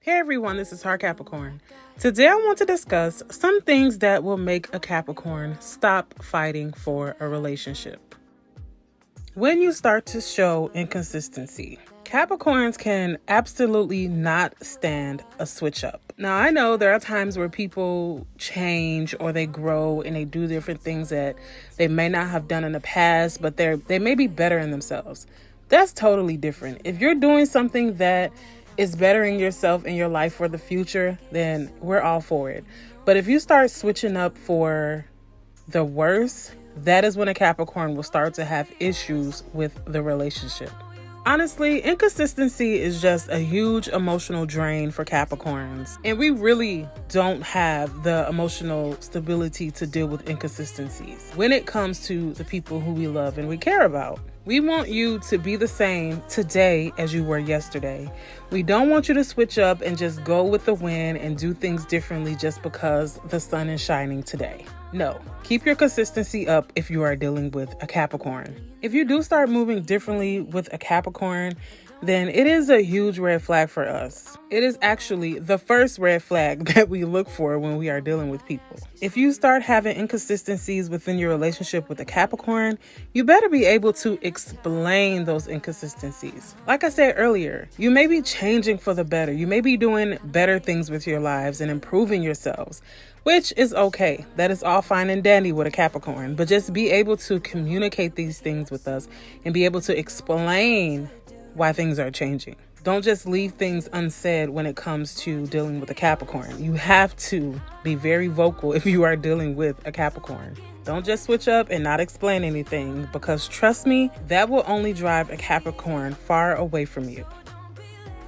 Hey everyone, this is Her Capricorn. Today I want to discuss some things that will make a Capricorn stop fighting for a relationship. When you start to show inconsistency, Capricorns can absolutely not stand a switch up. Now, I know there are times where people change or they grow and they do different things that they may not have done in the past, but they may be better in themselves. That's totally different. If you're doing something that is bettering yourself in your life for the future, then we're all for it. But if you start switching up for the worse, that is when a Capricorn will start to have issues with the relationship. Honestly, inconsistency is just a huge emotional drain for Capricorns. And we really don't have the emotional stability to deal with inconsistencies when it comes to the people who we love and we care about. We want you to be the same today as you were yesterday. We don't want you to switch up and just go with the wind and do things differently just because the sun is shining today. No, keep your consistency up if you are dealing with a Capricorn. If you do start moving differently with a Capricorn, then it is a huge red flag for us. It is actually the first red flag that we look for when we are dealing with people. If you start having inconsistencies within your relationship with a Capricorn, you better be able to explain those inconsistencies. Like I said earlier, you may be changing for the better. You may be doing better things with your lives and improving yourselves, which is okay. That is all fine and dandy with a Capricorn, but just be able to communicate these things with us and be able to explain why things are changing. Don't just leave things unsaid when it comes to dealing with a Capricorn. You have to be very vocal if you are dealing with a Capricorn. Don't just switch up and not explain anything, because trust me, that will only drive a Capricorn far away from you.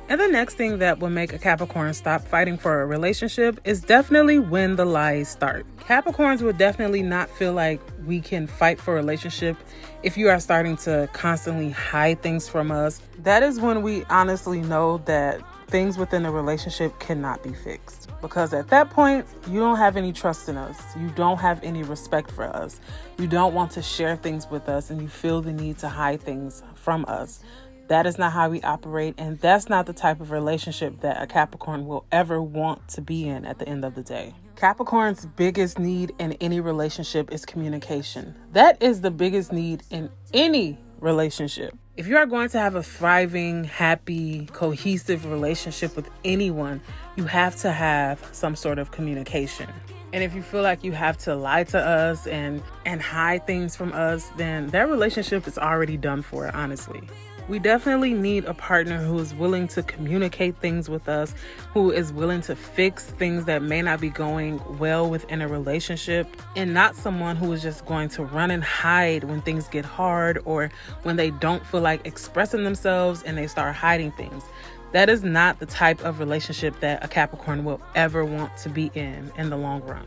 And the next thing that will make a Capricorn stop fighting for a relationship is definitely when the lies start. Capricorns will definitely not feel like we can fight for a relationship if you are starting to constantly hide things from us. That is when we honestly know that things within a relationship cannot be fixed. Because at that point, you don't have any trust in us. You don't have any respect for us. You don't want to share things with us, and you feel the need to hide things from us. That is not how we operate, and that's not the type of relationship that a Capricorn will ever want to be in at the end of the day. Capricorn's biggest need in any relationship is communication. That is the biggest need in any relationship. If you are going to have a thriving, happy, cohesive relationship with anyone, you have to have some sort of communication. And if you feel like you have to lie to us and hide things from us, then that relationship is already done for, honestly. We definitely need a partner who is willing to communicate things with us, who is willing to fix things that may not be going well within a relationship, and not someone who is just going to run and hide when things get hard or when they don't feel like expressing themselves and they start hiding things. That is not the type of relationship that a Capricorn will ever want to be in the long run.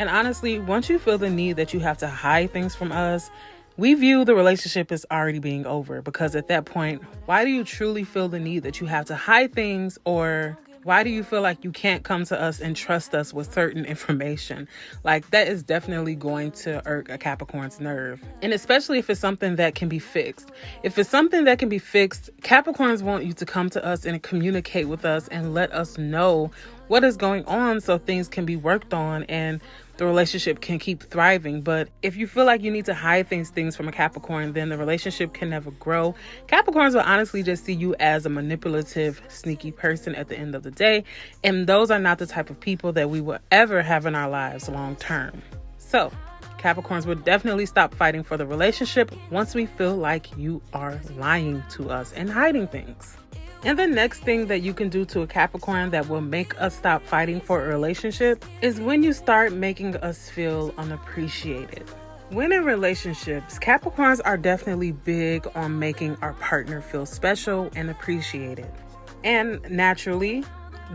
And honestly, once you feel the need that you have to hide things from us, we view the relationship as already being over, because at that point, why do you truly feel the need that you have to hide things, or why do you feel like you can't come to us and trust us with certain information? Like, that is definitely going to irk a Capricorn's nerve. And especially if it's something that can be fixed. If it's something that can be fixed, Capricorns want you to come to us and communicate with us and let us know what is going on so things can be worked on and the relationship can keep thriving. But if you feel like you need to hide things from a Capricorn, then the relationship can never grow. Capricorns will honestly just see you as a manipulative, sneaky person at the end of the day. And those are not the type of people that we will ever have in our lives long term. So Capricorns will definitely stop fighting for the relationship once we feel like you are lying to us and hiding things. And the next thing that you can do to a Capricorn that will make us stop fighting for a relationship is when you start making us feel unappreciated. When in relationships, Capricorns are definitely big on making our partner feel special and appreciated. And naturally,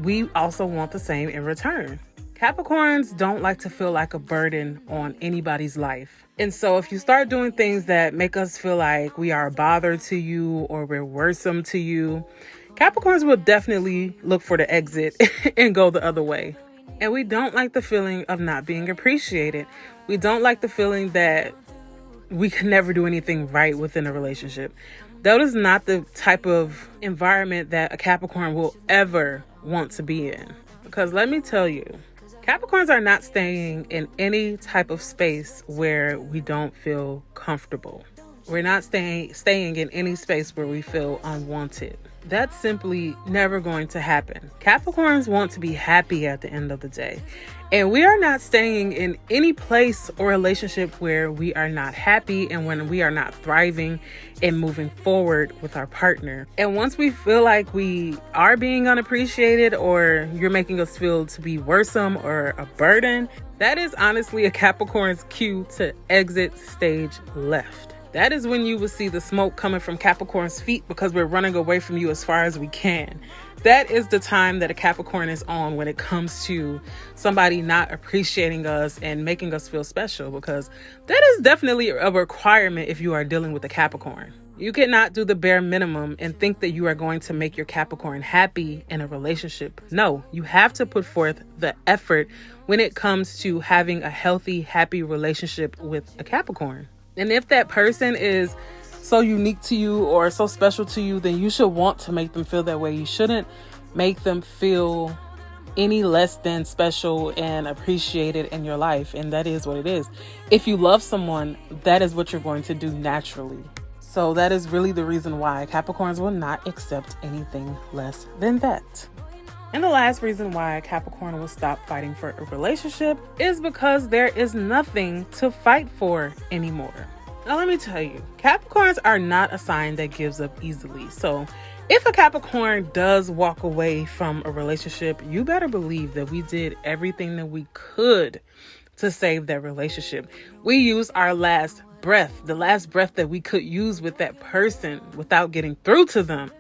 we also want the same in return. Capricorns don't like to feel like a burden on anybody's life. And so if you start doing things that make us feel like we are a bother to you or we're worrisome to you, Capricorns will definitely look for the exit and go the other way. And we don't like the feeling of not being appreciated. We don't like the feeling that we can never do anything right within a relationship. That is not the type of environment that a Capricorn will ever want to be in. Because let me tell you, Capricorns are not staying in any type of space where we don't feel comfortable. We're not staying in any space where we feel unwanted. That's simply never going to happen. Capricorns want to be happy at the end of the day. And we are not staying in any place or relationship where we are not happy and when we are not thriving and moving forward with our partner. And once we feel like we are being unappreciated or you're making us feel to be worrisome or a burden, that is honestly a Capricorn's cue to exit stage left. That is when you will see the smoke coming from Capricorn's feet because we're running away from you as far as we can. That is the time that a Capricorn is on when it comes to somebody not appreciating us and making us feel special, because that is definitely a requirement if you are dealing with a Capricorn. You cannot do the bare minimum and think that you are going to make your Capricorn happy in a relationship. No, you have to put forth the effort when it comes to having a healthy, happy relationship with a Capricorn. And if that person is so unique to you or so special to you, then you should want to make them feel that way. You shouldn't make them feel any less than special and appreciated in your life. And that is what it is. If you love someone, that is what you're going to do naturally. So that is really the reason why Capricorns will not accept anything less than that. And the last reason why a Capricorn will stop fighting for a relationship is because there is nothing to fight for anymore. Now, let me tell you, Capricorns are not a sign that gives up easily. So if a Capricorn does walk away from a relationship, you better believe that we did everything that we could to save that relationship. We used our last breath, the last breath that we could use with that person without getting through to them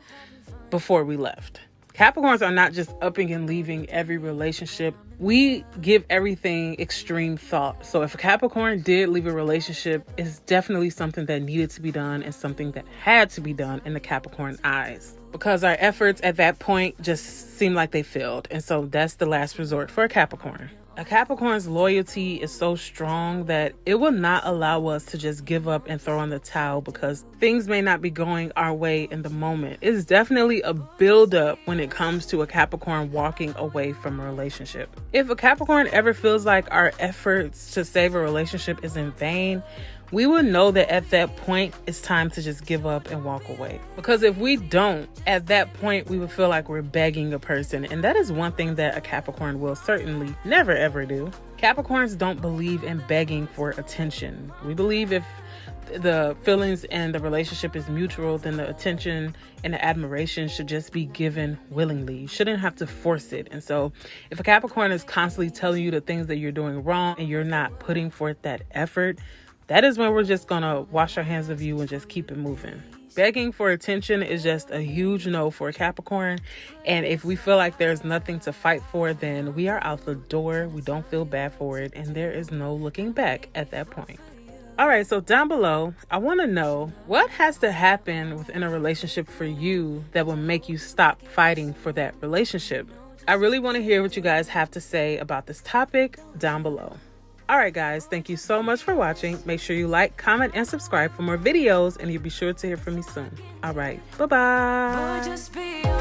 before we left. Capricorns are not just upping and leaving every relationship. We give everything extreme thought. So if a Capricorn did leave a relationship, it's definitely something that needed to be done and something that had to be done in the Capricorn eyes, because our efforts at that point just seem like they failed. And so that's the last resort for a Capricorn. A Capricorn's loyalty is so strong that it will not allow us to just give up and throw in the towel because things may not be going our way in the moment. It's definitely a buildup when it comes to a Capricorn walking away from a relationship. If a Capricorn ever feels like our efforts to save a relationship is in vain, we will know that at that point, it's time to just give up and walk away. Because if we don't, at that point, we would feel like we're begging a person. And that is one thing that a Capricorn will certainly never, ever do. Capricorns don't believe in begging for attention. We believe if the feelings and the relationship is mutual, then the attention and the admiration should just be given willingly. You shouldn't have to force it. And so if a Capricorn is constantly telling you the things that you're doing wrong and you're not putting forth that effort, that is when we're just going to wash our hands of you and just keep it moving. Begging for attention is just a huge no for a Capricorn. And if we feel like there's nothing to fight for, then we are out the door. We don't feel bad for it. And there is no looking back at that point. All right, so down below, I want to know what has to happen within a relationship for you that will make you stop fighting for that relationship. I really want to hear what you guys have to say about this topic down below. All right, guys, thank you so much for watching. Make sure you like, comment, and subscribe for more videos, and you'll be sure to hear from me soon. All right, bye-bye.